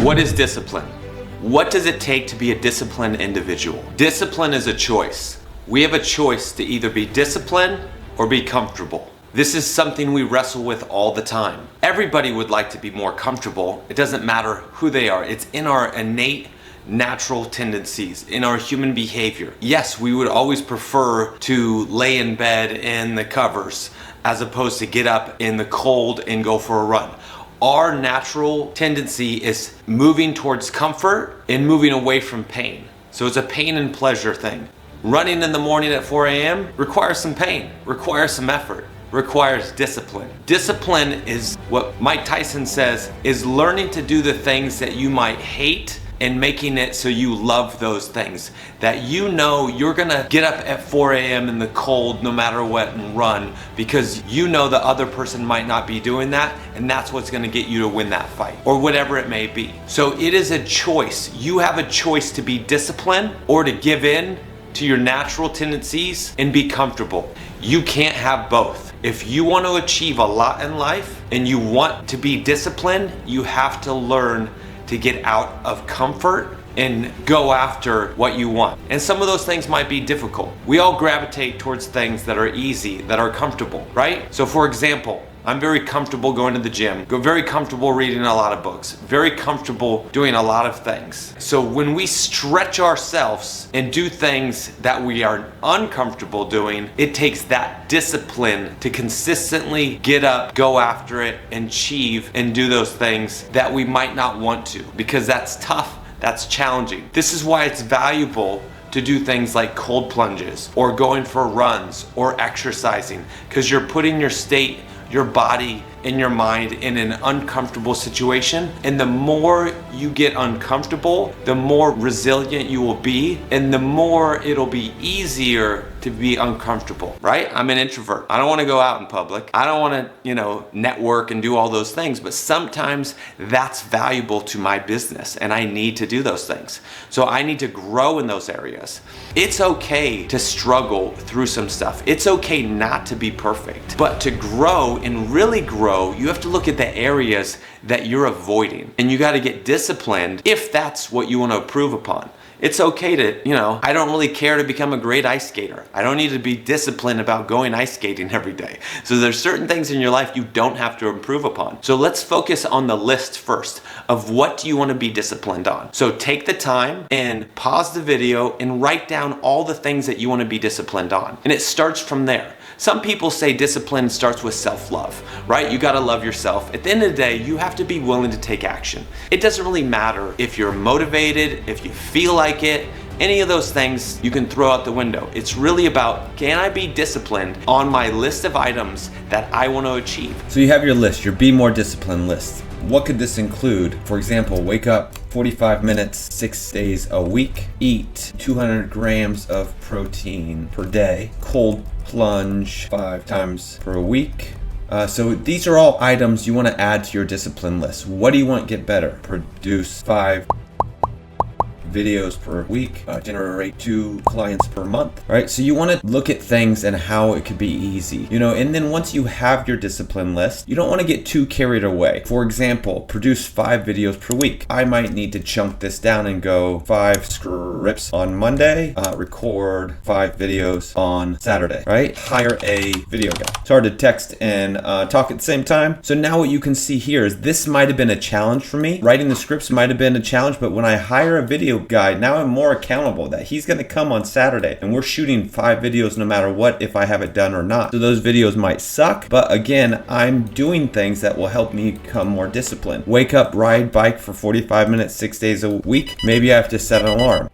What is discipline? What does it take to be a disciplined individual? Discipline is a choice. We have a choice to either be disciplined or be comfortable. This is something we wrestle with all the time. Everybody would like to be more comfortable. It doesn't matter who they are. It's in our innate natural tendencies, in our human behavior. Yes, we would always prefer to lay in bed in the covers as opposed to get up in the cold and go for a run. Our natural tendency is moving towards comfort and moving away from pain. So it's a pain and pleasure thing. Running in the morning at 4 a.m. requires some pain, requires some effort, requires discipline. Discipline is what Mike Tyson says is learning to do the things that you might hate and making it so you love those things. That you know you're gonna get up at 4 a.m. in the cold no matter what and run because you know the other person might not be doing that, and that's what's gonna get you to win that fight or whatever it may be. So it is a choice. You have a choice to be disciplined or to give in to your natural tendencies and be comfortable. You can't have both. If you want to achieve a lot in life and you want to be disciplined, you have to learn to get out of comfort and go after what you want. And some of those things might be difficult. We all gravitate towards things that are easy, that are comfortable, right? So for example, I'm very comfortable going to the gym, very comfortable reading a lot of books, very comfortable doing a lot of things. So when we stretch ourselves and do things that we are uncomfortable doing, it takes that discipline to consistently get up, go after it, and achieve and do those things that we might not want to, because that's tough, that's challenging. This is why it's valuable to do things like cold plunges or going for runs or exercising, because you're putting your body and your mind in an uncomfortable situation. And the more you get uncomfortable, the more resilient you will be, and the more it'll be easier to be uncomfortable, right? I'm an introvert. I don't want to go out in public. I don't want to, network and do all those things, but sometimes that's valuable to my business and I need to do those things. So I need to grow in those areas. It's okay to struggle through some stuff. It's okay not to be perfect, but to grow and really grow, you have to look at the areas that you're avoiding, and you got to get disciplined if that's what you want to improve upon. It's okay to, I don't really care to become a great ice skater. I don't need to be disciplined about going ice skating every day. So there's certain things in your life you don't have to improve upon. So let's focus on the list first of what do you want to be disciplined on. So take the time and pause the video and write down all the things that you want to be disciplined on. And it starts from there. Some people say discipline starts with self-love, right? You gotta love yourself. At the end of the day, you have to be willing to take action. It doesn't really matter if you're motivated, if you feel like it, any of those things you can throw out the window. It's really about, can I be disciplined on my list of items that I want to achieve? So you have your list, your Be More Disciplined list. What could this include? For example, wake up 45 minutes, 6 days a week, eat 200 grams of protein per day, cold plunge 5 times per week. So these are all items you want to add to your discipline list. What do you want to get better? Produce 5 videos per week, generate 2 clients per month, right? So you want to look at things and how it could be easy, and then once you have your discipline list, you don't want to get too carried away. For example, produce 5 videos per week. I might need to chunk this down and go 5 scripts on Monday, record 5 videos on Saturday, right? Hire a video guy. It's hard to text and talk at the same time. So now what you can see here is this might have been a challenge for me. Writing the scripts might have been a challenge, but when I hire a video guy, now I'm more accountable that he's going to come on Saturday and we're shooting 5 videos no matter what, if I have it done or not. So those videos might suck, but again, I'm doing things that will help me become more disciplined. Wake up, ride bike for 45 minutes, 6 days a week. Maybe I have to set an alarm.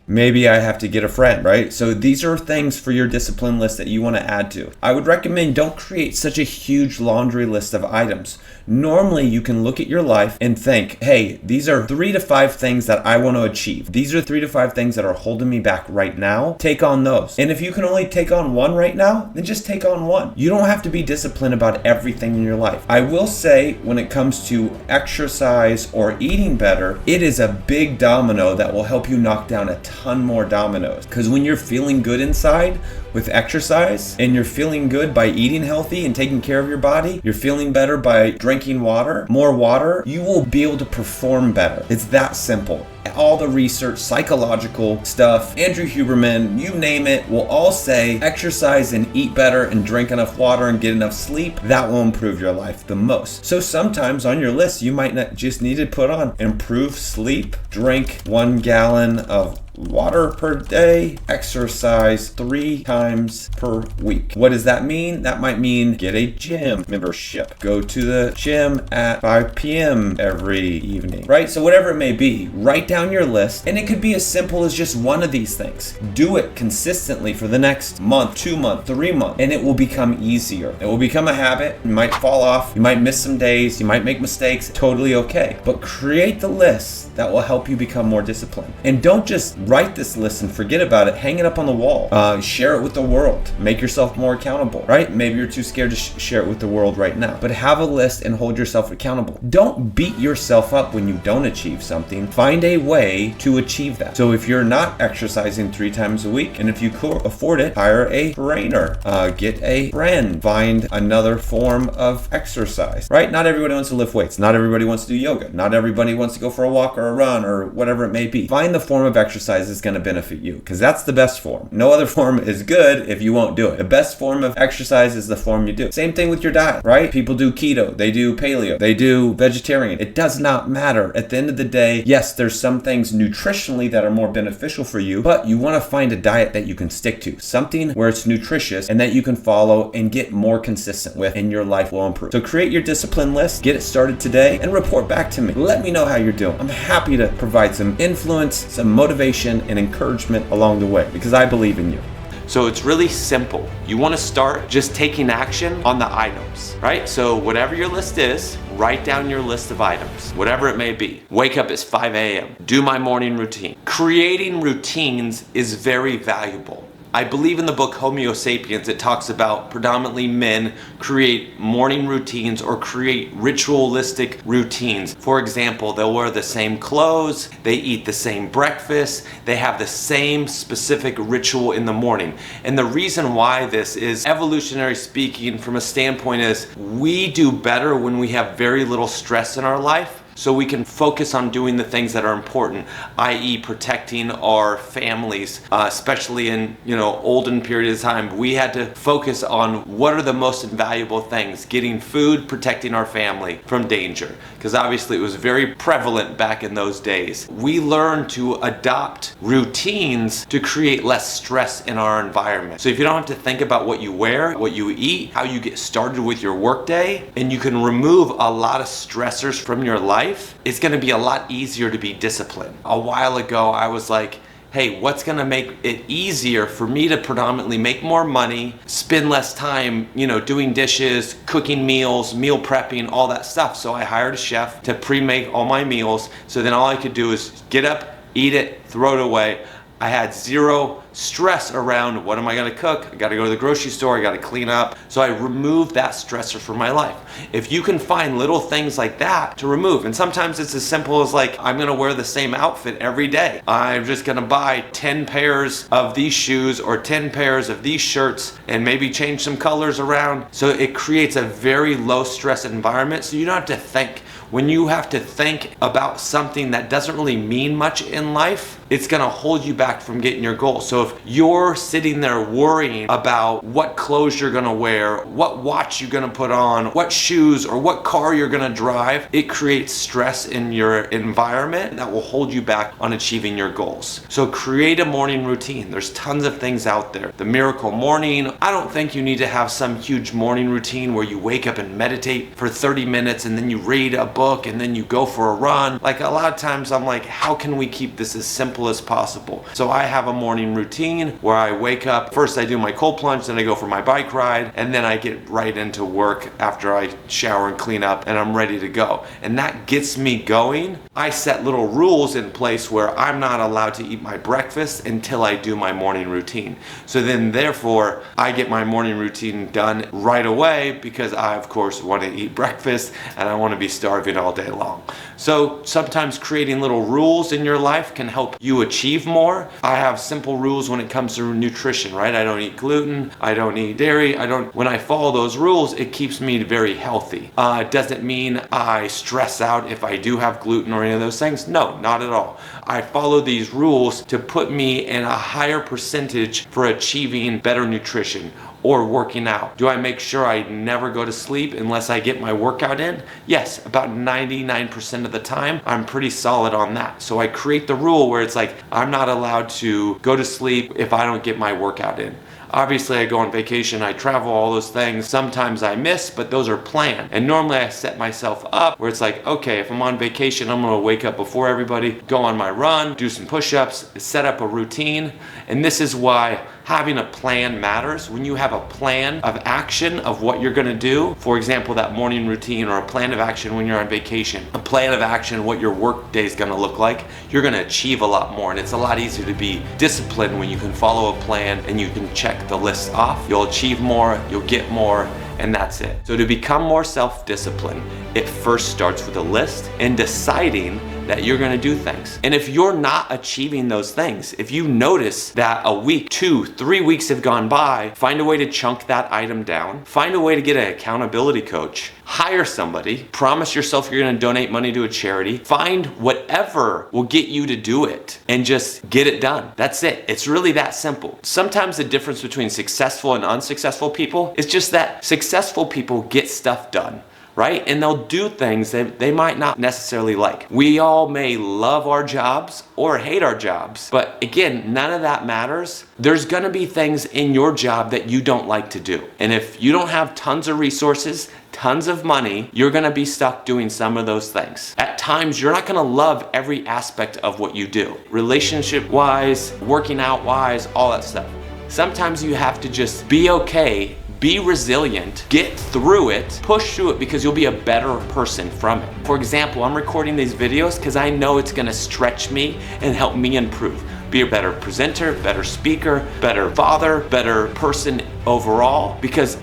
Maybe I have to get a friend, right? So these are things for your discipline list that you want to add to. I would recommend don't create such a huge laundry list of items. Normally you can look at your life and think, hey, these are 3 to 5 things that I want to achieve. These are 3 to 5 things that are holding me back right now. Take on those. And if you can only take on 1 right now, then just take on 1. You don't have to be disciplined about everything in your life. I will say when it comes to exercise or eating better, it is a big domino that will help you knock down a ton more dominoes. Because when you're feeling good inside, with exercise, and you're feeling good by eating healthy and taking care of your body, you're feeling better by drinking more water, you will be able to perform better. It's that simple. All the research, psychological stuff, Andrew Huberman, you name it, will all say exercise and eat better and drink enough water and get enough sleep. That will improve your life the most. So sometimes on your list, you might not just need to put on improve sleep, drink 1 gallon of water per day, exercise 3 times per week. What does that mean? That might mean get a gym membership. Go to the gym at 5 p.m. every evening, right? So whatever it may be, write down your list, and it could be as simple as just one of these things. Do it consistently for the next month, 2 months, 3 months, and it will become easier. It will become a habit. You might fall off, you might miss some days, you might make mistakes, totally okay. But create the list that will help you become more disciplined. And don't just write this list and forget about it. Hang it up on the wall. Share it with the world. Make yourself more accountable, right? Maybe you're too scared to share it with the world right now. But have a list and hold yourself accountable. Don't beat yourself up when you don't achieve something. Find a way to achieve that. So if you're not exercising 3 times a week, and if you could afford it, hire a trainer, get a friend, find another form of exercise, right? Not everybody wants to lift weights. Not everybody wants to do yoga. Not everybody wants to go for a walk or a run or whatever it may be. Find the form of exercise that's going to benefit you, because that's the best form. No other form is good if you won't do it. The best form of exercise is the form you do. Same thing with your diet, right? People do keto, they do paleo, they do vegetarian. It does not matter. At the end of the day, yes, there's some things nutritionally that are more beneficial for you, but you want to find a diet that you can stick to, something where it's nutritious and that you can follow and get more consistent with, and your life will improve. So create your discipline list, get it started today, and report back to me. Let me know how you're doing. I'm happy to provide some influence, some motivation, and encouragement along the way, because I believe in you. So it's really simple. You want to start just taking action on the items, right? So whatever your list is, write down your list of items, whatever it may be. Wake up at 5 a.m., do my morning routine. Creating routines is very valuable. I believe in the book Homo Sapiens, it talks about predominantly men create morning routines or create ritualistic routines. For example, they'll wear the same clothes, they eat the same breakfast, they have the same specific ritual in the morning. And the reason why this is, evolutionary speaking, from a standpoint, is we do better when we have very little stress in our life. So we can focus on doing the things that are important, i.e. protecting our families, especially in olden period of time. We had to focus on what are the most invaluable things, getting food, protecting our family from danger, because obviously it was very prevalent back in those days. We learned to adopt routines to create less stress in our environment. So if you don't have to think about what you wear, what you eat, how you get started with your workday, and you can remove a lot of stressors from your life, it's going to be a lot easier to be disciplined. A while ago, I was like, hey, what's going to make it easier for me to predominantly make more money, spend less time, doing dishes, cooking meals, meal prepping, all that stuff. So I hired a chef to pre-make all my meals. So then all I could do is get up, eat it, throw it away. I had zero stress around what am I going to cook? I got to go to the grocery store, I got to clean up. So I removed that stressor from my life. If you can find little things like that to remove, and sometimes it's as simple as like, I'm going to wear the same outfit every day. I'm just going to buy 10 pairs of these shoes or 10 pairs of these shirts and maybe change some colors around. So it creates a very low stress environment, so you don't have to think. When you have to think about something that doesn't really mean much in life, it's going to hold you back from getting your goal. So if you're sitting there worrying about what clothes you're going to wear, what watch you're going to put on, what shoes or what car you're going to drive, it creates stress in your environment that will hold you back on achieving your goals. So create a morning routine. There's tons of things out there. The Miracle Morning. I don't think you need to have some huge morning routine where you wake up and meditate for 30 minutes and then you read a book and then you go for a run. Like, a lot of times I'm like, how can we keep this as simple as possible? So I have a morning routine where I wake up, first I do my cold plunge, then I go for my bike ride, and then I get right into work after I shower and clean up and I'm ready to go. And that gets me going. I set little rules in place where I'm not allowed to eat my breakfast until I do my morning routine. So then therefore I get my morning routine done right away, because I of course want to eat breakfast and I want to be starving all day long. So sometimes creating little rules in your life can help you you achieve more. I have simple rules when it comes to nutrition, right? I don't eat gluten, I don't eat dairy, when I follow those rules, it keeps me very healthy. It doesn't mean I stress out if I do have gluten or any of those things. No, not at all. I follow these rules to put me in a higher percentage for achieving better nutrition or working out. Do I make sure I never go to sleep unless I get my workout in? Yes, about 99% of the time, I'm pretty solid on that. So I create the rule where it's like, I'm not allowed to go to sleep if I don't get my workout in. Obviously, I go on vacation, I travel, all those things. Sometimes I miss, but those are planned. And normally I set myself up where it's like, okay, if I'm on vacation, I'm gonna wake up before everybody, go on my run, do some push-ups, set up a routine. And this is why having a plan matters. When you have a plan of action of what you're gonna do, for example, that morning routine, or a plan of action when you're on vacation, a plan of action what your work day is gonna look like, you're gonna achieve a lot more. And it's a lot easier to be disciplined when you can follow a plan and you can check the list off. You'll achieve more, you'll get more, and that's it. So to become more self-disciplined, it first starts with a list and deciding that you're gonna do things. And if you're not achieving those things, if you notice that a week, 2, 3 weeks have gone by, find a way to chunk that item down, find a way to get an accountability coach, hire somebody, promise yourself you're gonna donate money to a charity, find whatever will get you to do it and just get it done. That's it. It's really that simple. Sometimes the difference between successful and unsuccessful people is just that successful people get stuff done, right? And they'll do things that they might not necessarily like. We all may love our jobs or hate our jobs, but again, none of that matters. There's gonna be things in your job that you don't like to do. And if you don't have tons of resources, tons of money, you're gonna be stuck doing some of those things. At times, you're not gonna love every aspect of what you do. Relationship-wise, working out-wise, all that stuff. Sometimes you have to just be okay, be resilient, get through it, push through it, because you'll be a better person from it. For example, I'm recording these videos because I know it's gonna stretch me and help me improve. Be a better presenter, better speaker, better father, better person overall. Because,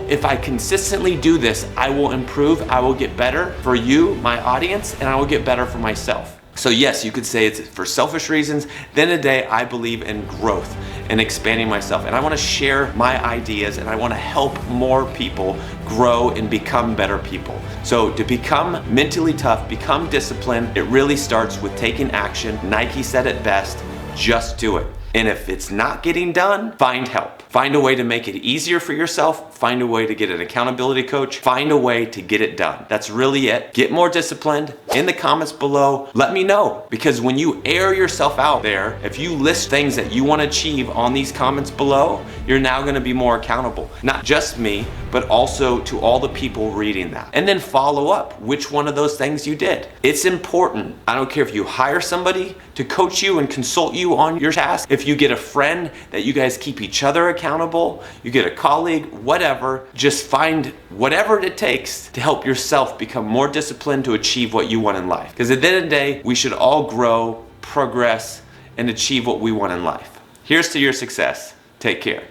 if I consistently do this, I will improve, I will get better for you, my audience, and I will get better for myself. So yes, you could say it's for selfish reasons. At the end of the day, I believe in growth and expanding myself. And I wanna share my ideas, and I wanna help more people grow and become better people. So to become mentally tough, become disciplined, it really starts with taking action. Nike said it best, just do it. And if it's not getting done, find help. Find a way to make it easier for yourself. Find a way to get an accountability coach. Find a way to get it done. That's really it. Get more disciplined. In the comments below, let me know. Because when you air yourself out there, if you list things that you want to achieve on these comments below, you're now going to be more accountable. Not just me, but also to all the people reading that. And then follow up which one of those things you did. It's important. I don't care if you hire somebody to coach you and consult you on your task. If you get a friend that you guys keep each other accountable, you get a colleague, whatever, just find whatever it takes to help yourself become more disciplined to achieve what you want in life. Because at the end of the day, we should all grow, progress, and achieve what we want in life. Here's to your success. Take care.